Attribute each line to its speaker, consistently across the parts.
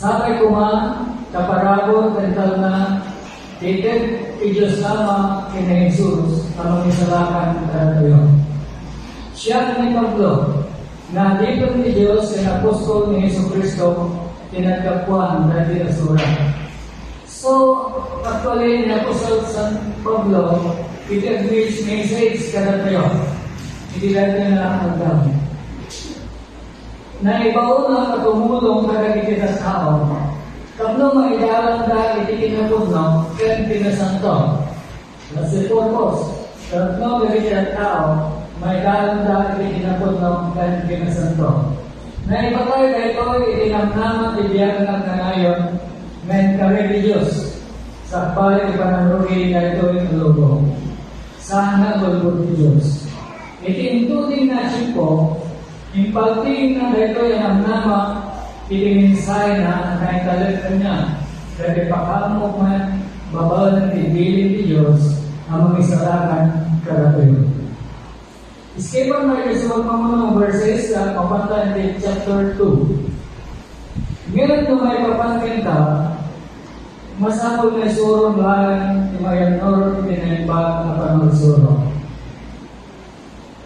Speaker 1: Sabay kuma, kaparabot kental na titik Diyos sama kina Jesus ang isalakan tayo. Siya ni Pablo na dito ni Diyos ang apostol ni Jesucristo tinagkapuan dahil asura. So, actually, ni Apostol San Pablo, it agrees message kada tayo. Hindi natin na ang na ibaon na katumulong kada kita sa tao. Kapno maidaran da iti kinapudno, ken pinasanto. That's the purpose. Kapno kita tao, maidaran da iti kinapudno, ken pinasanto. Na ipatay na ito, itinamnaman tibiyagan ng kanayon, men ka-religious. Sa pala ipananrugi na ito yung logo. Sana bulbul ni Diyos. Itintunin na siya po, impalting na ito yung nama, ipininsay na ang kaintalit niya. Kaya pakamok man, babal ng tibilin ni Diyos, ang mga isalakan karatoy. Iskipan na yung sa mga verses sa kapatan din chapter 2. Ngayon kung may papankin ka, masapol na isurong lahan ni Mayan Nor, pinaimbag na pangusurong.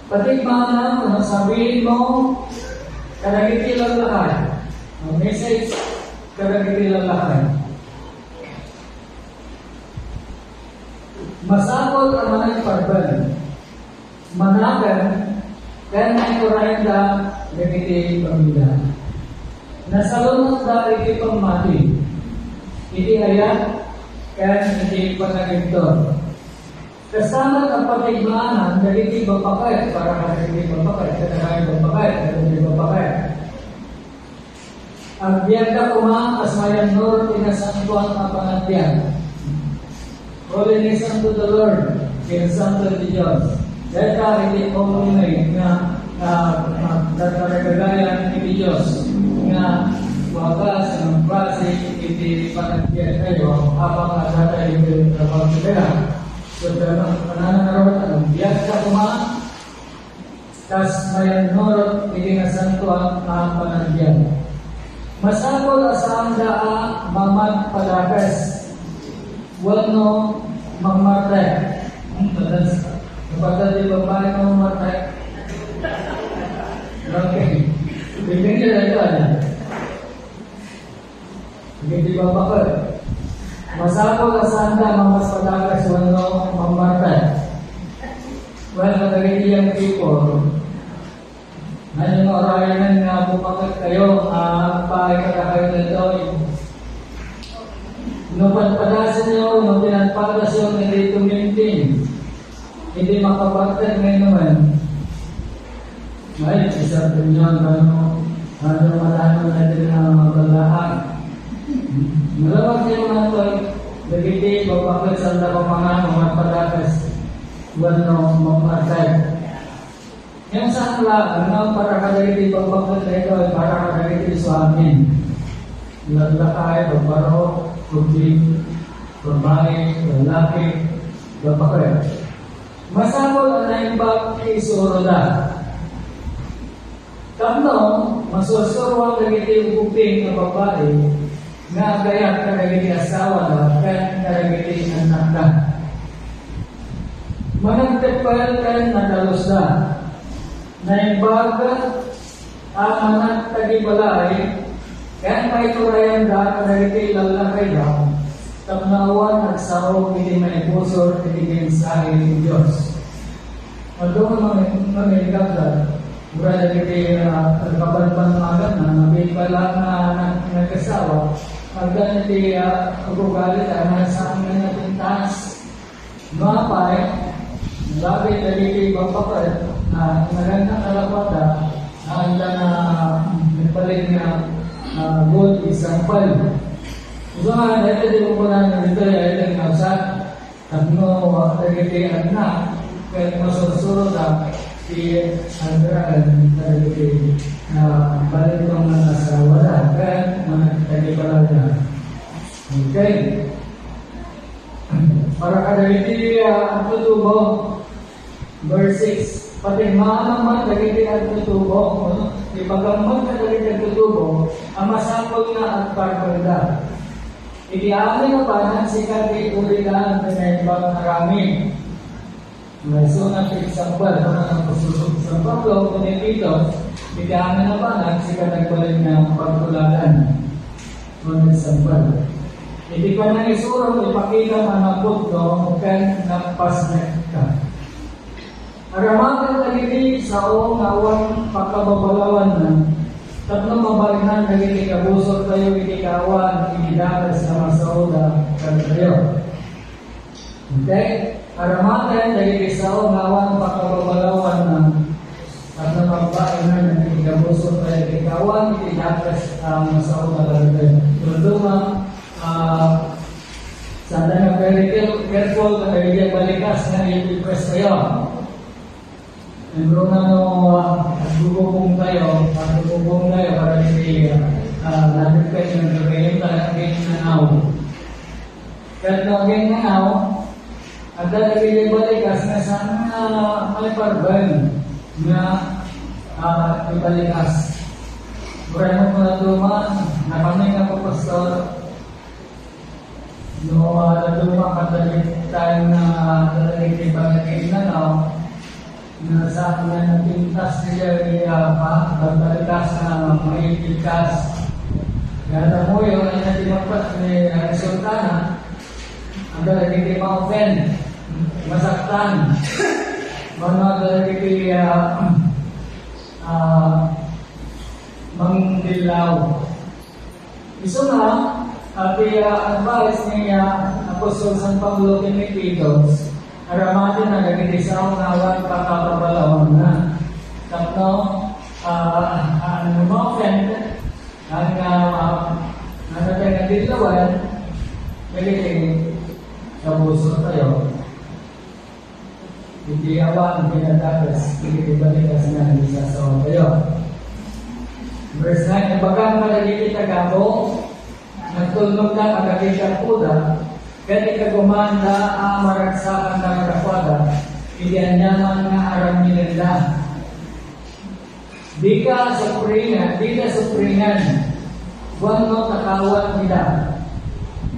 Speaker 1: Patigmana, kung sabihin mo, karagitilang lahat. Ang message, karagitilang lahat. Masapol ang mga parban. Managan, kaya na ikurayan da, gagiti pamilya. Nasalunod da, iti pamati. Iti hayat, kaya iti panagintor. Kasama ang patigmaanan, gagiti bapakay, para gagiti bapakay, kaya bapakay, gagiti bapakay. Ang biyagda kuma, asmayan Lord, inasantuan ang panagbiyan. Holiness unto the Lord, kinasanto di Diyos. Dahil ka, hindi ko munay na nagkagagayan ni Diyos na wagas ng klase hindi panagbiyan kayo habang natatay yung pagkakaya. So, panananarawat ang biyag ka kuma, tas mayan norot, hindi nasanto ang panagbiyan. Masakol asang daa mamad palakas, wano mamatay. Kapag di babae na mamatay. Okay. Bigyan nila ito, hindi babae. Masakol asang daa mamad palakas, wano mamatay. Well, katagin yung people, ano yung orayan na bumakat kayo, paikata kayo nito. Nung pagpadasan nyo, nung pinagpadas nyo, hindi tumintin. Hindi makapagtan ngayon naman. Ay, isa rin yun, ano matano natin na maglalaan. Malawag nyo mga ito, nagiti, pagpakat sa mga magpadakas, wano mamatay. Yang sakla, ano para kadagiti pagbakat na ito ay para kadagiti sa amin. Naglakay, pagbaro, kubling, babae, lalaki, babae. Masakol ang naimbag isuro na. Kamno, masusuro ang kadagiti uping na babae nga kaya kadagiti asawa na kaya kadagiti anak na. Managtepal ka na dalos na. Naimbaga ang anak tagibalay, kaya may turayan da, kadagiti lalakay daw, tapnawan at sao hindi may pusor, hindi mensahe ng Diyos. Magdoon mga ikabla, mura dagiti kabanban magat na, nabipala na nagkasawa, magdaniti ugali na sa amin natin taas, mapay, bagay dagiti bapakad, na magandang kalapata ang na nagpalit na gold isang pal. So nga, dahil din ko na nandito ay ang nabsat tapno nagiti anak kaya masusuro na si Andraan nagiti na balik kong nasa wala kaya nagtagipala na. Okay. Para kadagiti ang tutubo verse 6 pati naman nagiging at tutubo, di ipagamot na dali nagtutubo, ang masapol na at pagkanda. Idiamin na pa ng sikat itulilan na ibang marami. May sunat example, ang pususok sa Pablo, Punipitos, idiamin na pa ng sikat nagbalik ng pagtulalan. Sunat example. Hindi ka na isurong ipakita manapot no, kan nagpasnek ka. Aramakan nagiging sa oong awang pakababalawan na tatlo mabalinan nagiging kabusok tayo itikawan inidagas na masauda kan tayo. Okay? Aramakan nagiging sa oong awang pakababalawan na tatlo mabalinan nagiging kabusok tayo itikawan inidagas na masauda kan tayo. Terutama sana nga very careful na kaya balikas na i-request kayo. Pero nagugubong tayo para hindi nandun kayo ng gagawin talagang nanaw. Kahit naging nanaw, at talagang ibalikas na sana may parban na ibalikas. Maraming mga duman, na kami nga po pastor, duman katalit tayo na talagang ibalikin nanaw, na sa akin na napintas nila pagbalikas na maipilkas. Kaya mo yun ay natinagpas ni resulta ang dalagin kay ma-offend, masaktan, mga dalagin kay mangdilaw. Iso na, at advice ni Apostol San Pablo Pinipitos, aramatin na nagitisaw na awang pakapabalawan na. Tapno, ma-offend, ang tayo nagdilawan, nagiging kabuso tayo. Hindi awang pinatagas, hindi balikas na isasawa tayo. Verse 9, nabagang malagigit agabo, nagtulog na agagit puda, kaya kagumanda ang maragsakan ng rakwada, iyan naman nga aram nila. Di ka supringan, buwan mo takawan nila.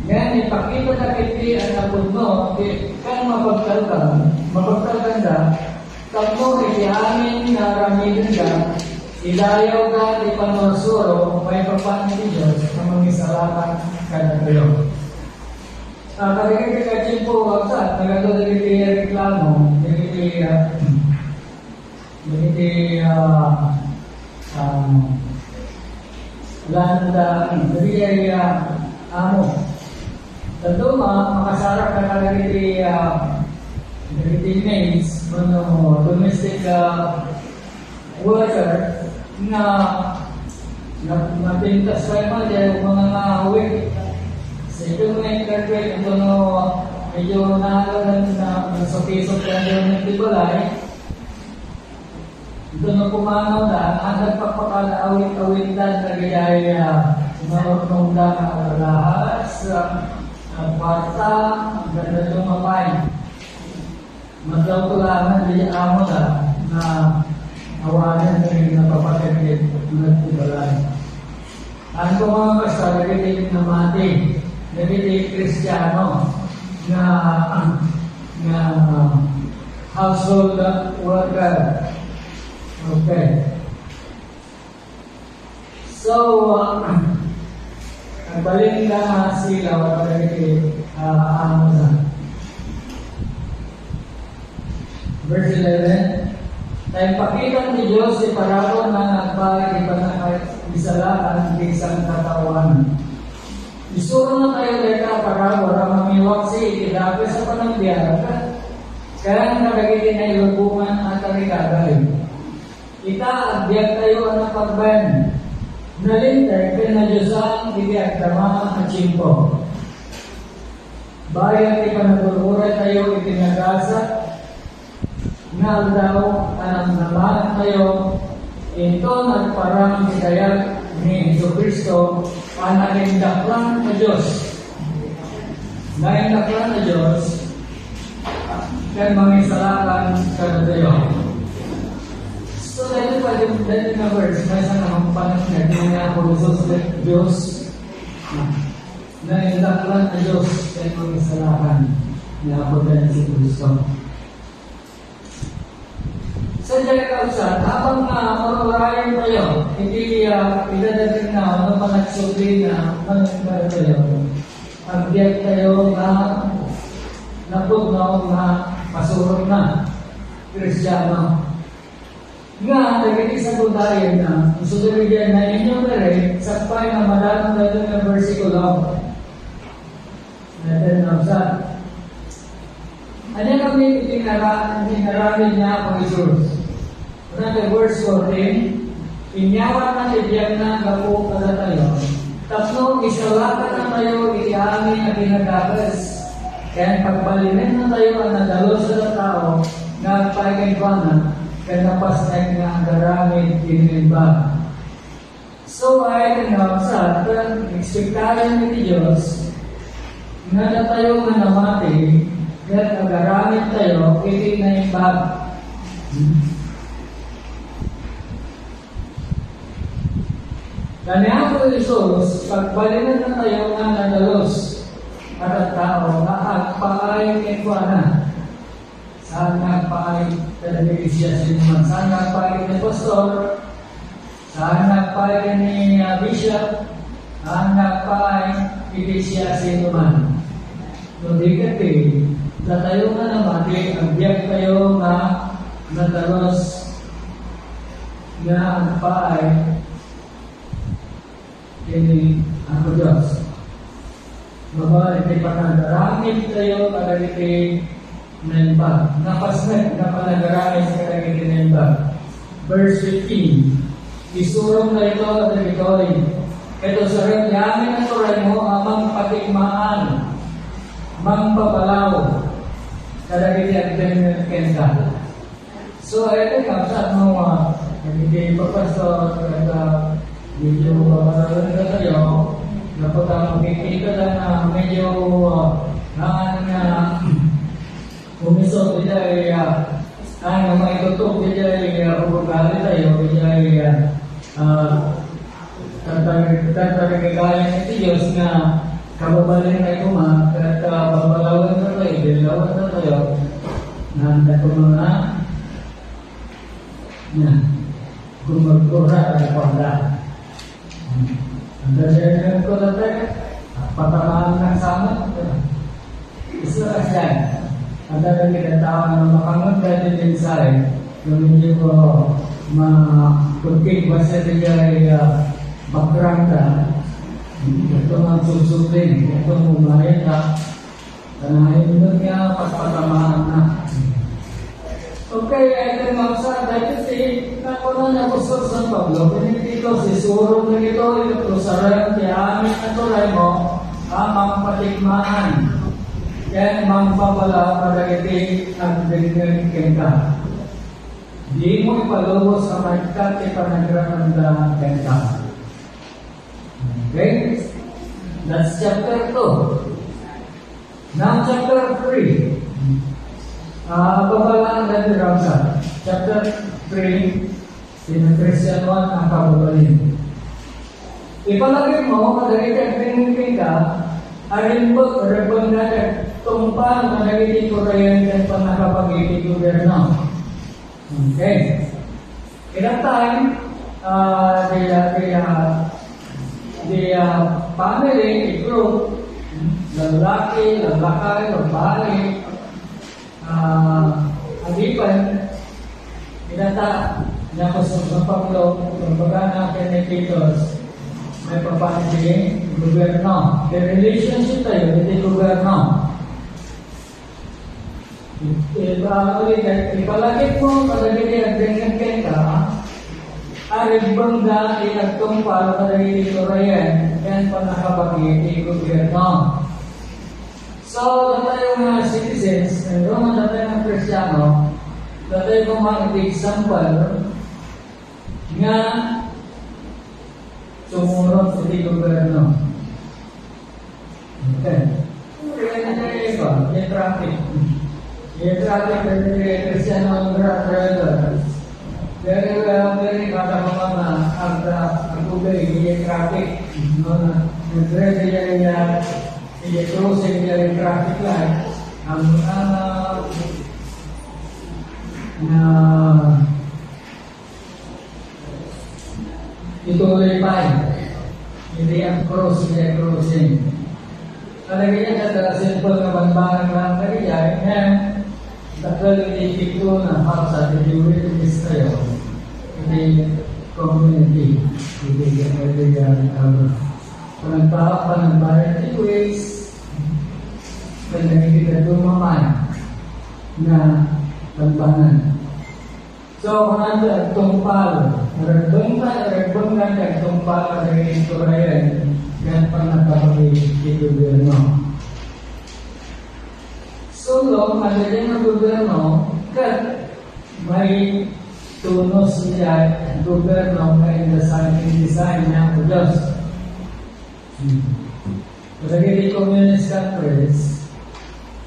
Speaker 1: Ngayon, ipakita na kiti ang napod mo, kan mapagkalganda, tapos iyamin na araminin ka, ilayaw ka di panursuro, may papan ni Diyos na mangisalakan ka na kayo. Kapag ikakachin po waksa, nagkatulad nagkiti reklamo, nagkiti nagkiti amo. Tentu makasarap ka nagkiti maids, domestic worker, na napintas kayo man dahil mga ngahawik. Sa ito may graduate, ito medyo nahalagan na nasokisok ka nyo nagtibalay. Ito pumanaw na, ang nagpapakalaawit-awit na nagayay marunong na alahas, kwarta, ang ganda lumapay. Maglaw-tulangan din amo na awanan na rin napapakagit nagtibalay. Ang mga basta, nagiging na mati. Nagiging Kristiyano na household worker. Okay. So, nagbalik na sila wala nagiging amo na. Verse 11, nagpakita ni Diyos si Parabo na nagpahit ipanakisalakan ng isang katawan. Isuro na tayo deka para wala mamiwak si idabi sa panagbiyaga. Kaya nagagiging na ilubungan at tarikagay. Ita, agbiyak tayo ang napagban. Nalintay, pinadyosan, ibiyag tama at chimpo. Bayan ipanagulura tayo itinagasa. Naldaw, anang naman tayo. Ito nagparang hidayat ni Jesucristo ang nagindaklan na Diyos. Nagindaklan na Diyos kan mangisalakan ka na tayo. So, dahil pa dahil na verse, may isang namang panahon na tinangyay ako Diyos Diyos na indaklan na Diyos kaya mga kasalahan na ako dahil si Kristo. Sa dahil kausap, habang mararayan tayo, hindi idadating na ano pa nagsubli na managpala tayo, agdiyak tayo na napugnaw na pasurot na Kristiyano. Nga, nagiging sa bundayan na, susunod yan na inyong rin, sakpay na madalang dito ng versikulo. Natin na sa. Ano kami itinaramin niya ako Jesus? Unang verse 14, inyawat na tibiyag na gapo kada tayo. Tapno, isalakan na tayo, iyamin na kinagagas. Kaya pagbalinin na tayo ang nadalo sa tao, nga pagkaibanan, kaya napasnag na ang garamit dinimba. So, ay sa ekspektaran ni Diyos, nga na tayo nga namati, kaya nagaramit tayo, hindi na imbag. Ganyan po Jesus, pagbalinan na tayo nga nadalos at ang tao na agpaay kikuana. Saan nagpaay talaga siya sinuman? Saan nagpaay ni Pastor? Saan nagpaay ni Bishop? Saan nagpaay hindi siya sinuman? Kundi kasi, tayo na naman, ang biyak tayo na nadalos na agpaay ini ako Diyos. Mabalik ay panagaramit tayo pagalitin Nenba. Napasnag na panagaramit sa kagiging Nenba. Verse 15. Isurong na ito at nagitorin. Ito sa rin yamin ang turay mo amang patigmaan, mang papalaw, kadagiti ang kenta. So, ito yung kapsat mo, hindi papasok, medyo tayo, dapat makikita lang na medyo umisok din ay ang maitutok din ay ugali tayo, din ay tatagagayan ng Diyos na kababalin na ikuma at babalawan na tayo, bilawan na tayo na mga gumagkura at pangla. Ang dahil ko na tayo, patamaan ng sama, isa kasyan. Ang dahil kinatawan ng makangon dahil din sa'yo, na medyo ma-pagkik ba siya din ay background ka, ito ang susutin, ito ang umayan ka, kanahin doon nga pagpatamaan na. Okay, ito yung mapsa, dahil nakunan na gusto sa Pablo, pinitito, sisurong na ito sa rin, kaya amin na tulay mo, amang patikmaan. Yan, mangpapala, padagiti, ang dinigin ka. Di mo ipalubos sa magkat, ipanagramanda ka. Okay? That's chapter 2. Now, chapter 3. Babalaan natin Ramsa. Chapter 3, Christian 1 ang kababalin. Ipalagay mo, kadagiti ang pinipin ka, alimbot, rebang natin, tumpang kadagiti kurayan ng panakapag-ibig gobyerno. Okay. In that time, the family, the group, lalaki, lalakay, babae, agipan, inata, nakasok sa Pablo, kumbaga natin ni Titos, may papansin, gobyerno. The relationship tayo, hindi gobyerno. Ipalagit mo, kadagiti ang dingan ka, aribangga, inagtumpal, kadagiti kurayan, yan pa nakapagiti gobyerno. So, tayo mga citizens, naman na tayo ng Kristiyano, tayo kung mga example nga sumunod sa di gobyerno. Okay. Kaya na tayo iba, yung traffic. Yung traffic, yung Kristiyano ang driver. Very katakanlah na ang tubig, hindi traffic. Nag-ready niya hindi crossing niya yung traffic light. Ang ituloy pa hindi ang crossing. Kalagyan niya sa simple na banbangan lang kaya ngayon takal ini itu na para delivery tayo ini community hindi yang panagbayan anyways kaya kita dumaman na banbangan so kananda tumpal tumpal dari Korea yan panagbayan itu gobyerno. Sulong ada yang gobyerno kan may tunos niya gobyerno may design niya po Diyos. Kasi di communist countries,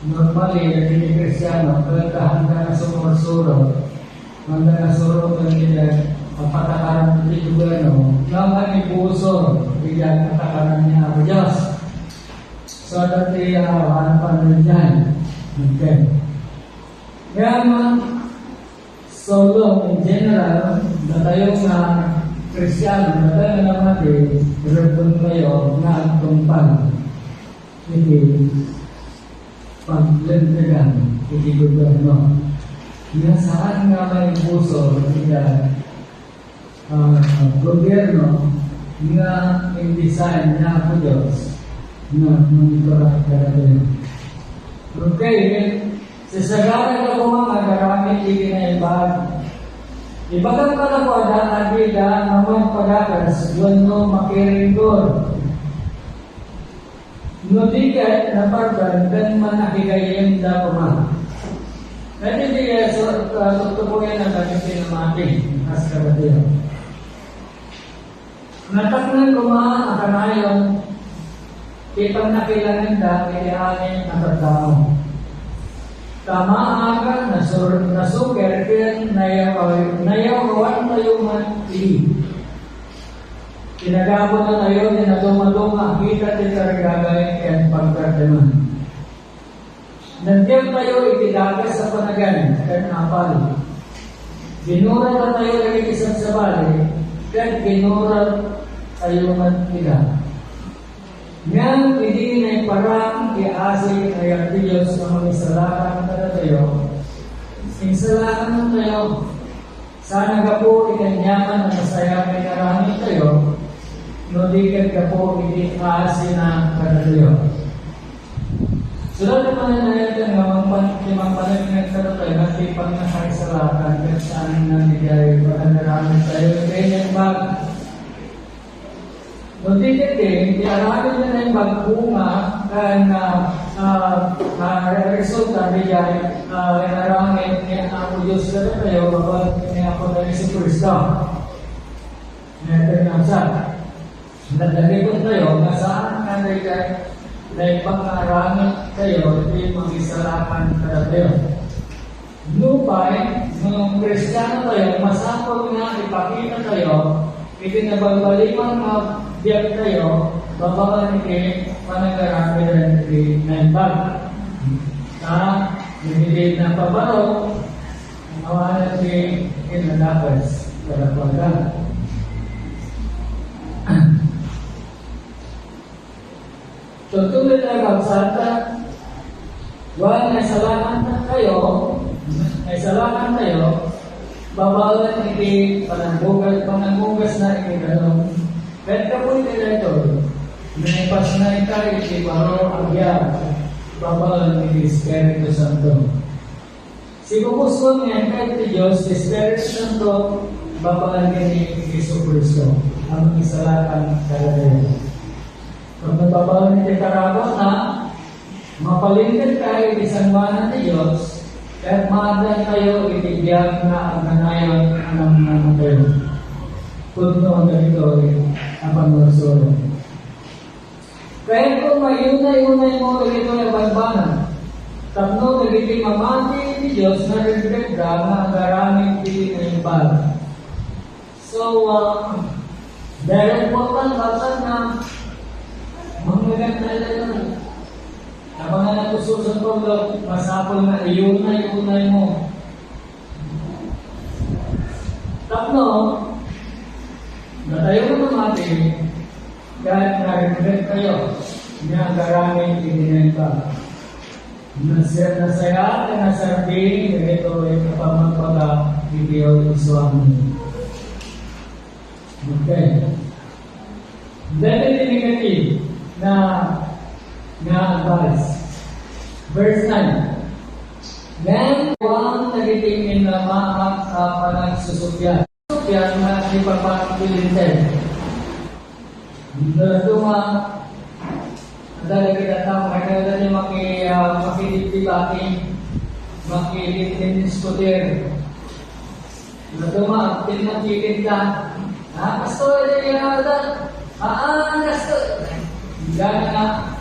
Speaker 1: normally naging Kristiyano, kalagahan ka na sumursuro, handa na suro ka nila ang patakaran ng gobyerno, naman ipuso, bigyan patakaran niya po Diyos. So dati hanapan rin dyan. Okay. Kaya solo in general, na tayo na Kristiyano, na tayo na natin, meron kayo na tumpal. Hindi paglantagan, hindi gobyerno. Kaya saan nga may puso, kaya gobyerno, nga in-design na po Diyos, na monitorat ka natin. Okay, sesegala ko mga garamit hindi na ibag. Ibagang pala ko ada agila naman pagakas yun no makiringkor. No tiket na pagdan dan manakigayim da kuma. Nanti dia tutupo yan ang kanyang pinamating as kabatiyo. Nataknan ko mga akanayon kitang nakilangan dahil aning natagdao. Tama akan nasuker kin nayawan tayo man ili. Kinagabo na tayo din na dumaduma kita tikaragagay yan pagkardeman. Nandiyan tayo itidagas sa panagan kan apal. Binura na tayo lagi isang sabali kan binura tayo man ila. Yang hindi na parang iasig ay Diyos na mag-isalakan na tayo. Isalakan tayo. Sana ka po ikanyaman na masaya may karami tayo. No di ka po hindi aasig na kada tayo. Sulat naman na natin ng panagpinag tayo natin pang nakakisalakan kahit saan nangyayari pagkanarami tayo. Kaya bag Notiketin, iaralin na yung magbunga resulta niya inarangin niya ang Diyos na tayo kapag niya ako na si Kristo. Ito yung sa nadalipon tayo na saan ka na ipangarangin tayo hindi mag-isalakan ka tayo. Lupay, nung Kristiyano tayo, masakot na ipakita tayo itinabaliman na diyan kayo, babalan ni panagarabi rin ni Naimbag. Nililid na pabaro, awanan ni Inanapas, Kalapagan. Tutuloy na kagsata, wala na salaman kayo, babalan ni pananggugas na ikinalong. Kahit ka po ito, naipas na ikaw, baro agya, babalan ni Espiritu Santo. Si Bukuston niya, kahit ni Diyos, Espiritu Santo, babalan ni Jesu Cristo, ang isalakan kalagayan. Pag nababalan ni Karabot na, mapalingkad kayo isang manan ni Diyos, kahit maadan kayo, ibigyan na ang nanayon ng namatay. Punto ang ganito ang panglusuro. Kahit kung mayunay-unay mo ganito ang banbanan, tapno nagiging mamati ni Diyos na rin na ang garaming pili na impal. So, very important bakit na magaganda lang. Ang mga natususan ko, masapol na iunay mo. Tatlo, natayo mo natin, kahit nag-regret kayo, niya garaming tininin ka. Nasaya ka na sabi, ganito ay kapamagpaga, video iswami. Okay. Definitely negative na advice. Verse 9. Then, one nagitingin na panagsusupyan. Susupyan na ipapapilitin. Nagduma, dahil kita tahu mereka tadi makidibati, makidiskutir. Nagduma, tinakilin ka. Pastor, dia ada. Pastor. Jangan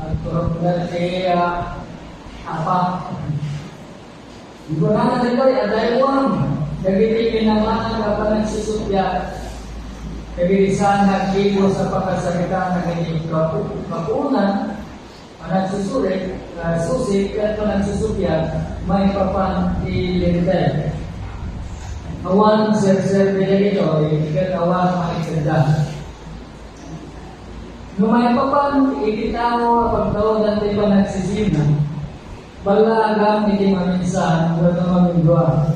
Speaker 1: atur berarti apa? Ibu nana tadi ada uang. Jadi pinamanan dapat nagsusupya. Jadi di sana ibu sa pagkasalita ng inyong kapunan, nagsusulit, susik at nagsusupya, may papantilintay. Awan ser-ser ito, ikat awan makikita. Numay papan, ikitaw, pagtawad at iba nagsisina. Balagam, hindi maminsan, doon na mamigwa.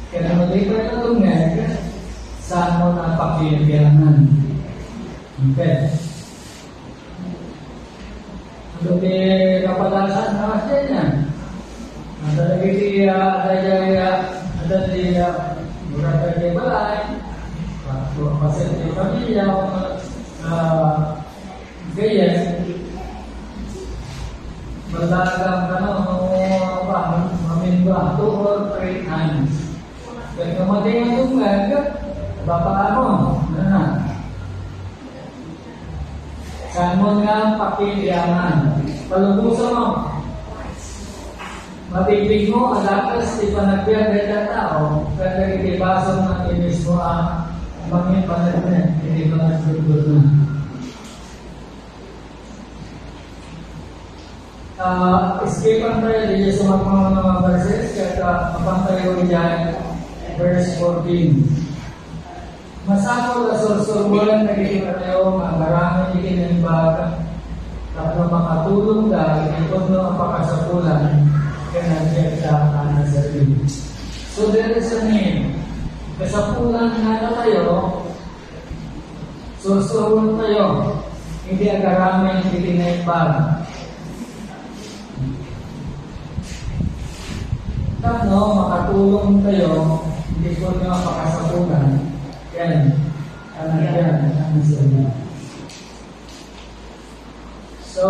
Speaker 1: Kaya mag-ibig na tungeg, saan mo na pakilipianan. Okay. Ano di kapatasan na mas yan? Ada lagi ada di berada di balai, pasien di pamilya, gaya, berdagang memindua 2 or 3 times. Dan kemudian itu enggak, bapak kamu, kamu nga pakilianan, palubusan mo. Mabibig mo, alakas, di panagbiyan ng tao, kaya itibasang ng inis mo ang mangin panagbiyan, hindi ko nagsugot na. Iskipan tayo dito sa mga verses, kaya kapang tayo dyan, verse 14. Masakol na sursurbulan na kita tayo, magarami ikin ng baga, tapos makatulong dahil ikot mo ang pakasapulan, kaya kita ang nasarili. So there is a name. Kasapulan na tayo, sursurbulan tayo, hindi agarami ikin ng baga. Tapos makatulong tayo, hindi ko nyo pakasapulan, yan, yan, ang nasarili. So,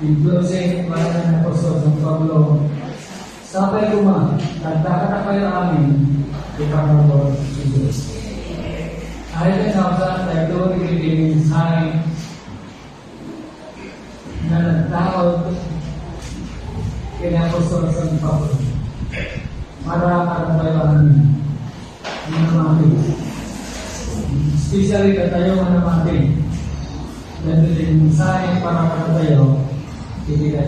Speaker 1: in closing, parang na po sa Pablo, sabay kuma, nagdakat na kayo amin, ipang po si Diyos. Ayaw na sa tayo, hindi mensahe na nagtawag kaya po sa Pablo. Marami tayo amin, manamati. Especially na tayo manamati. Dan mensahe para tayo, hindi na